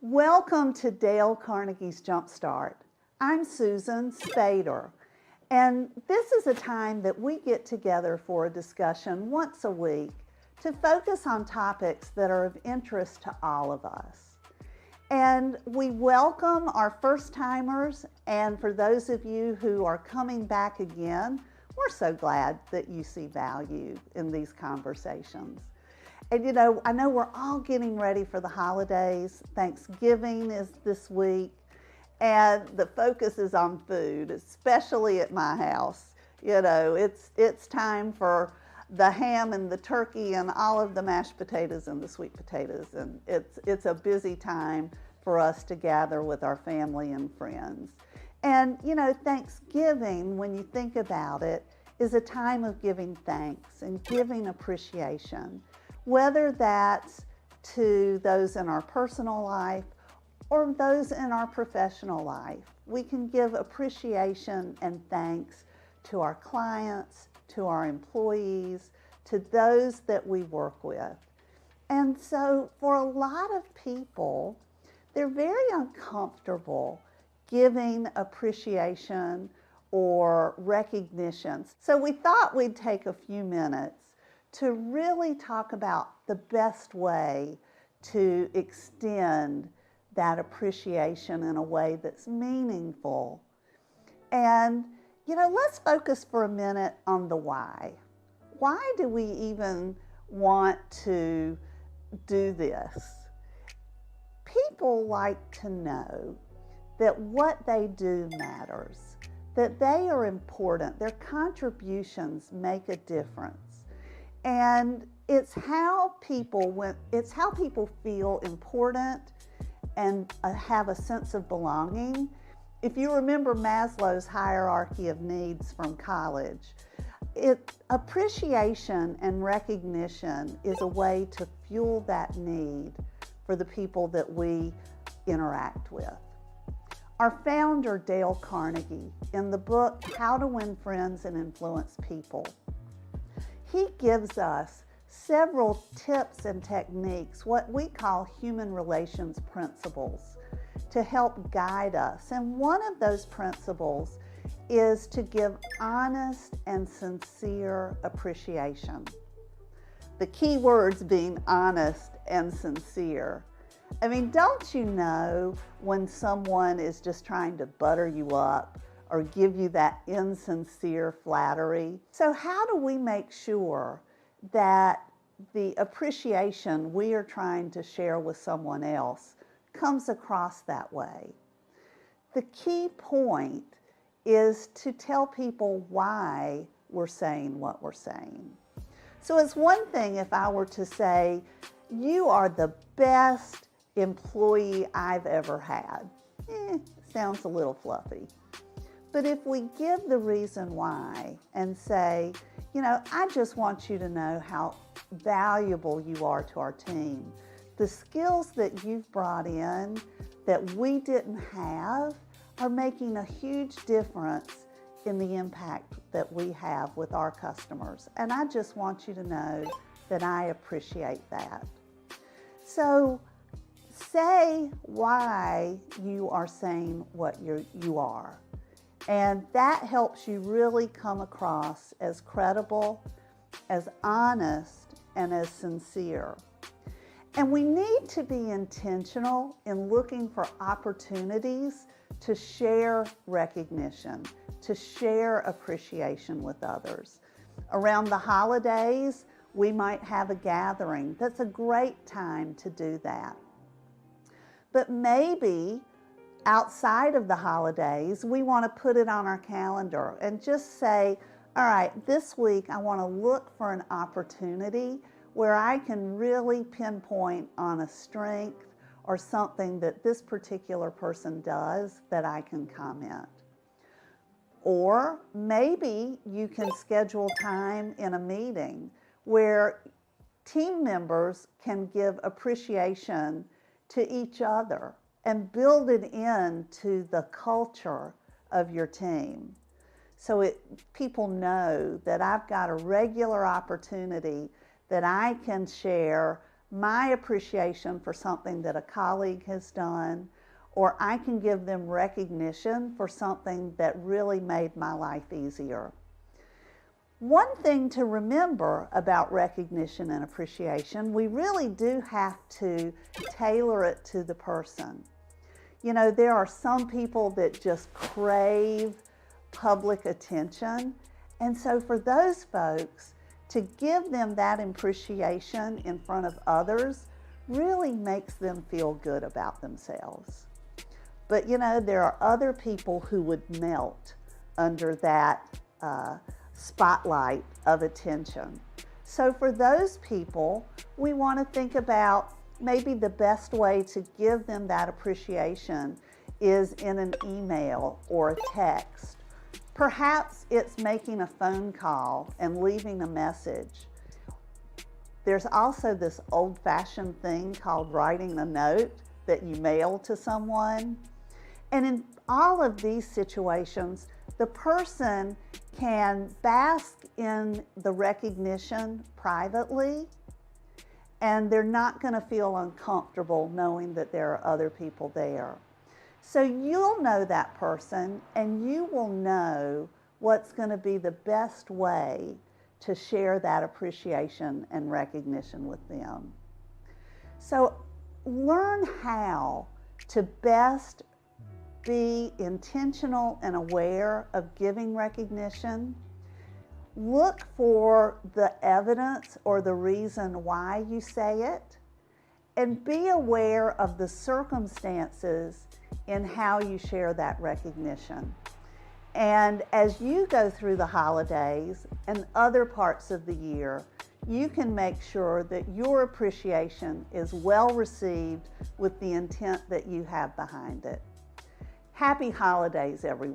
Welcome to Dale Carnegie's Jumpstart. I'm Susan Spader, and this is a time that we get together for a discussion once a week to focus on topics that are of interest to all of us. And we welcome our first-timers, and for those of you who are coming back again, we're so glad that you see value in these conversations. And I know we're all getting ready for the holidays. Thanksgiving is this week, and the focus is on food, especially at my house. It's time for the ham and the turkey and all of the mashed potatoes and the sweet potatoes, and it's a busy time for us to gather with our family and friends. And Thanksgiving, when you think about it, is a time of giving thanks and giving appreciation, whether that's to those in our personal life or those in our professional life. We can give appreciation and thanks to our clients, to our employees, to those that we work with. And so for a lot of people, they're very uncomfortable giving appreciation or recognition. So we thought we'd take a few minutes to really talk about the best way to extend that appreciation in a way that's meaningful. And, let's focus for a minute on the why. Why do we even want to do this? People like to know that what they do matters, that they are important, their contributions make a difference. And it's how people feel important and have a sense of belonging. If you remember Maslow's hierarchy of needs from college, appreciation and recognition is a way to fuel that need for the people that we interact with. Our founder, Dale Carnegie, in the book, How to Win Friends and Influence People, he gives us several tips and techniques, what we call human relations principles, to help guide us. And one of those principles is to give honest and sincere appreciation. The key words being honest and sincere. I mean, don't you know when someone is just trying to butter you up or give you that insincere flattery? So how do we make sure that the appreciation we are trying to share with someone else comes across that way? The key point is to tell people why we're saying what we're saying. So it's one thing if I were to say, you are the best employee I've ever had. Sounds a little fluffy. But if we give the reason why and say, I just want you to know how valuable you are to our team. The skills that you've brought in that we didn't have are making a huge difference in the impact that we have with our customers. And I just want you to know that I appreciate that. So say why you are saying what you are. And that helps you really come across as credible, as honest, and as sincere. And we need to be intentional in looking for opportunities to share recognition, to share appreciation with others. Around the holidays, we might have a gathering. That's a great time to do that. But maybe outside of the holidays, we want to put it on our calendar and just say, all right, this week I want to look for an opportunity where I can really pinpoint on a strength or something that this particular person does that I can comment. Or maybe you can schedule time in a meeting where team members can give appreciation to each other and build it into the culture of your team. So people know that I've got a regular opportunity that I can share my appreciation for something that a colleague has done, or I can give them recognition for something that really made my life easier. One thing to remember about recognition and appreciation, we really do have to tailor it to the person. You know, there are some people that just crave public attention, and so for those folks, to give them that appreciation in front of others really makes them feel good about themselves. But you know, there are other people who would melt under that spotlight of attention. So for those people, we want to think about maybe the best way to give them that appreciation is in an email or a text. Perhaps it's making a phone call and leaving a message. There's also this old-fashioned thing called writing a note that you mail to someone. And in all of these situations, the person can bask in the recognition privately, and they're not going to feel uncomfortable knowing that there are other people there. So you'll know that person, and you will know what's going to be the best way to share that appreciation and recognition with them. So learn how to best be intentional and aware of giving recognition. Look for the evidence or the reason why you say it, and be aware of the circumstances in how you share that recognition. And as you go through the holidays and other parts of the year, you can make sure that your appreciation is well received with the intent that you have behind it. Happy holidays, everyone.